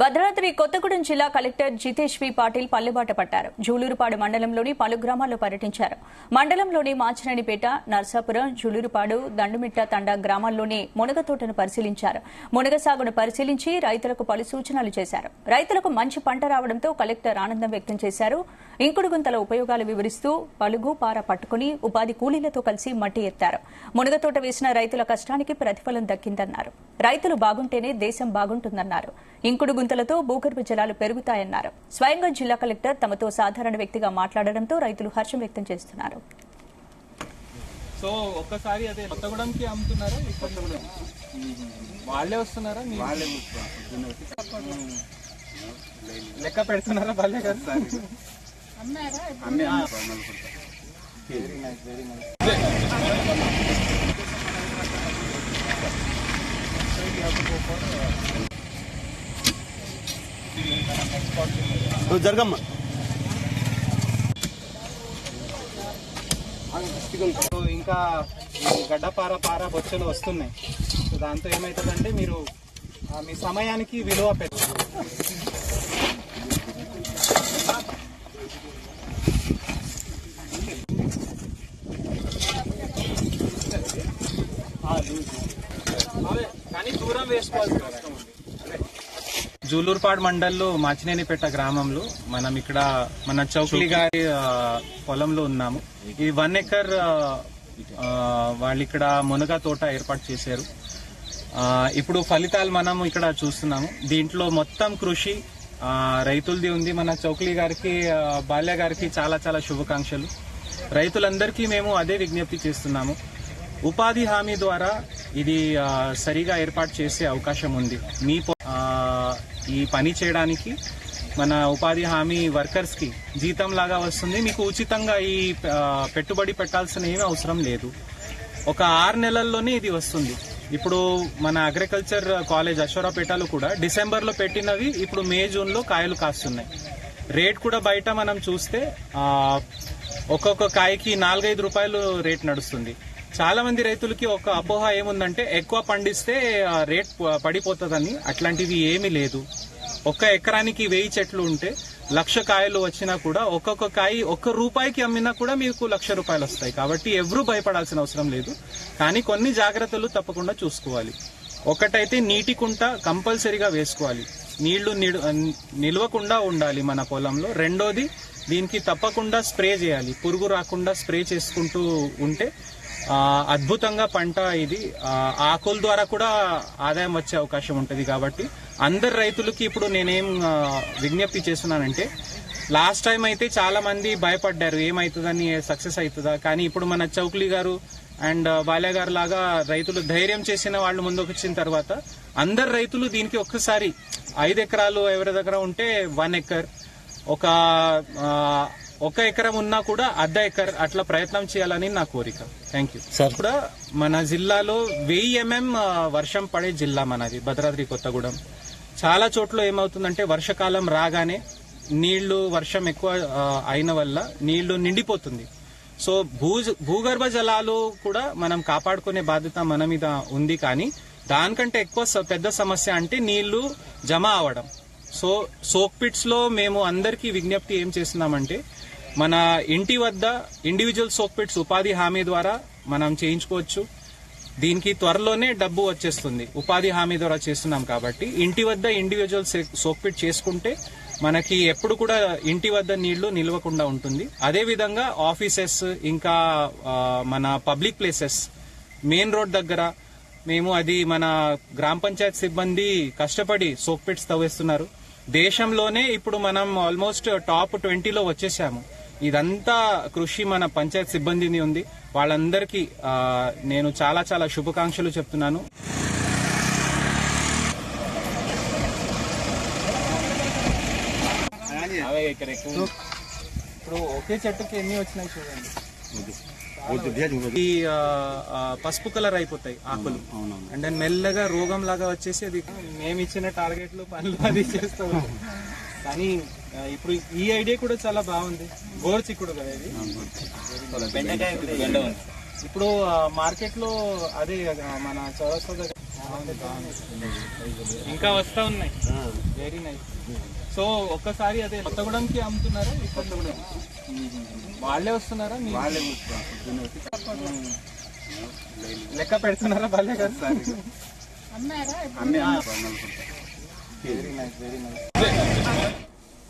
భద్రాద్రి కొత్తగూడెం జిల్లా కలెక్టర్ జితేష్ వి పాటిల్ పల్లెబాట పట్టారు. జూలూరుపాడు మండలంలోని పలు గ్రామాల్లో పర్యటించారు. మండలంలోని మాచినేనిపేట, నర్సాపురం, జూలూరుపాడు, దండుమిట్ట తండా గ్రామాల్లోని మునగ తోటను పరిశీలించారు. మునగ సాగును పరిశీలించి రైతులకు పలు సూచనలు చేశారు. రైతులకు మంచి పంట రావడంతో కలెక్టర్ ఆనందం వ్యక్తం చేశారు. ఇంకుడు గుంతల ఉపయోగాలు వివరిస్తూ పలుగు పార పట్టుకుని ఉపాధి కూలీలతో కలిసి మట్టి ఎత్తారు. మునగ తోట వేసిన రైతుల కష్టానికి ప్రతిఫలం దక్కిందన్నారు. రైతులు బాగుంటేనే దేశం బాగుంటుందన్నారు. ఇంకుడు గుంతలతో భూగర్భ జలాలు పెరుగుతాయన్నారు. స్వయంగా జిల్లా కలెక్టర్ తమతో సాధారణ వ్యక్తిగా మాట్లాడడంతో రైతులు హర్షం వ్యక్తం చేస్తున్నారు. సో ఒక్కసారి అదే కొత్తగూడెంకి అమ్ముతున్నారా? వాళ్ళే వస్తున్నారా? లెక్క పెడుతున్నారా? వాళ్ళే కదా. జరగమ్మా ఇంకా గడ్డపార బొచ్చలు వస్తున్నాయి. సో దాంతో ఏమవుతుందంటే మీరు మీ సమయానికి విలువ పెట్టారు. కానీ దూరం వేసుకోవాల్సిన అవసరం ఉంది. జూలూరుపాడు మండల్లో మాచినేనిపేట గ్రామంలో మనం ఇక్కడ మన చౌక్లీ గారి పొలంలో ఉన్నాము. ఈ 1 ఎకర్ వాళ్ళు ఇక్కడ మునగ తోట ఏర్పాటు చేశారు. ఇప్పుడు ఫలితాలు మనం ఇక్కడ చూస్తున్నాము. దీంట్లో మొత్తం కృషి రైతులది ఉంది. మన చౌక్లీ గారికి, బాల్య గారికి చాలా చాలా శుభాకాంక్షలు. రైతులందరికీ మేము అదే విజ్ఞప్తి చేస్తున్నాము. ఉపాధి హామీ ద్వారా ఇది సరిగా ఏర్పాటు చేసే అవకాశం ఉంది. మీ ఈ పని చేయడానికి మన ఉపాధి హామీ వర్కర్స్ కి జీతం లాగా వస్తుంది. మీకు ఉచితంగా ఈ పెట్టుబడి పెట్టాల్సిన ఏమీ అవసరం లేదు. ఒక 6 నెలల్లోనే ఇది వస్తుంది. ఇప్పుడు మన అగ్రికల్చర్ కాలేజ్ అశ్వరాపేటలో కూడా డిసెంబర్లో పెట్టినవి ఇప్పుడు మే, జూన్లో కాయలు కాస్తున్నాయి. రేట్ కూడా బయట మనం చూస్తే ఒక్కొక్క కాయకి 4-5 రూపాయలు రేట్ నడుస్తుంది. చాలా మంది రైతులకి ఒక అపోహ ఏముందంటే ఎక్కువ పండిస్తే రేట్ పడిపోతుందని. అట్లాంటివి ఏమీ లేదు. ఒక్క ఎకరానికి 1000 చెట్లు ఉంటే 1,00,000 కాయలు వచ్చినా కూడా ఒక్కొక్క కాయ ₹1 అమ్మినా కూడా మీకు ₹1,00,000 వస్తాయి. కాబట్టి ఎవరూ భయపడాల్సిన అవసరం లేదు. కానీ కొన్ని జాగ్రత్తలు తప్పకుండా చూసుకోవాలి. ఒకటైతే నీటి కుంట కంపల్సరీగా వేసుకోవాలి. నీళ్లు నిల్వకుండా ఉండాలి మన పొలంలో. రెండోది, దీనికి తప్పకుండా స్ప్రే చేయాలి. పురుగు రాకుండా స్ప్రే చేసుకుంటూ ఉంటే అద్భుతంగా పంట ఇది ఆకుల ద్వారా కూడా ఆదాయం వచ్చే అవకాశం ఉంటుంది. కాబట్టి అందరు రైతులకి ఇప్పుడు నేనేం విజ్ఞప్తి చేస్తున్నానంటే, లాస్ట్ టైం అయితే చాలా మంది భయపడ్డారు ఏమవుతుందని, సక్సెస్ అవుతుందా. కానీ ఇప్పుడు మన చౌక్లీ గారు అండ్ బాల్య గారు లాగా రైతులు ధైర్యం చేసిన వాళ్ళు ముందుకు వచ్చిన తర్వాత అందరు రైతులు దీనికి ఒక్కసారి 5 ఎకరాలు ఎవరి దగ్గర ఉంటే 1 ఎకర్, ఒక ఎకరం ఉన్నా కూడా 1/2 ఎకర్ అట్లా ప్రయత్నం చేయాలని నా కోరిక. Thank you. కూడా మన జిల్లాలో 1000 mm వర్షం పడే జిల్లా మనది భద్రాద్రి కొత్తగూడెం. చాలా చోట్ల ఏమవుతుందంటే వర్షాకాలం రాగానే వర్షం ఎక్కువ అయిన వల్ల నీళ్లు నిండిపోతుంది. సో భూగర్భ జలాలు కూడా మనం కాపాడుకునే బాధ్యత మన మీద ఉంది. కానీ దానికంటే ఎక్కువ పెద్ద సమస్య అంటే నీళ్లు జమ అవడం. సో సోక్ పిట్స్ లో మేము అందరికీ విజ్ఞప్తి ఏం చేస్తున్నామంటే, మన ఇంటి వద్ద ఇండివిజువల్ సోక్ పిట్స్ ఉపాధి హామీ ద్వారా మనం చేయించుకోవచ్చు. దీనికి త్వరలోనే డబ్బు వచ్చేస్తుంది. ఉపాధి హామీ ద్వారా చేస్తున్నాం కాబట్టి ఇంటి వద్ద ఇండివిజువల్ సోక్ పిట్ చేసుకుంటే మనకి ఎప్పుడు కూడా ఇంటి వద్ద నీళ్లు నిల్వకుండా ఉంటుంది. అదేవిధంగా ఆఫీసెస్, ఇంకా మన పబ్లిక్ ప్లేసెస్, మెయిన్ రోడ్ దగ్గర మేము అది మన గ్రామ పంచాయత్ సిబ్బంది కష్టపడి సోక్ పిట్స్ తవ్వేస్తున్నారు. దేశంలోనే ఇప్పుడు మనం ఆల్మోస్ట్ టాప్ 20లో వచ్చేసాము. ఇదంతా కృషి మన పంచాయత్ సిబ్బందిని ఉంది. వాళ్ళందరికీ నేను చాలా చాలా శుభాకాంక్షలు చెప్తున్నాను. ఇప్పుడు ఒకే చెట్టుకి ఎన్ని వచ్చినాయి చూడండి. ఈ పసుపు కలర్ అయిపోతాయి ఆకులు. అండ్ దెన్ మెల్లగా రోగం లాగా వచ్చేసి అది మేము ఇచ్చిన టార్గెట్లు పనులు అది చేస్తాం. కానీ ఇప్పుడు ఈ ఐడియా కూడా చాలా బాగుంది. గోరుచిక్కుడు కదా ఇది. ఇప్పుడు మార్కెట్ లో అదే మన చౌరస్తా ఇంకా వస్తా ఉన్నాయి. Very nice. సో ఒక్కసారి అదే కొత్తగూడెంకి అమ్ముతున్నారా? కొత్తగూడెం వాళ్ళే వస్తున్నారా? లెక్క పెడుతున్నారా? వాళ్ళే కదా. Very nice, very nice.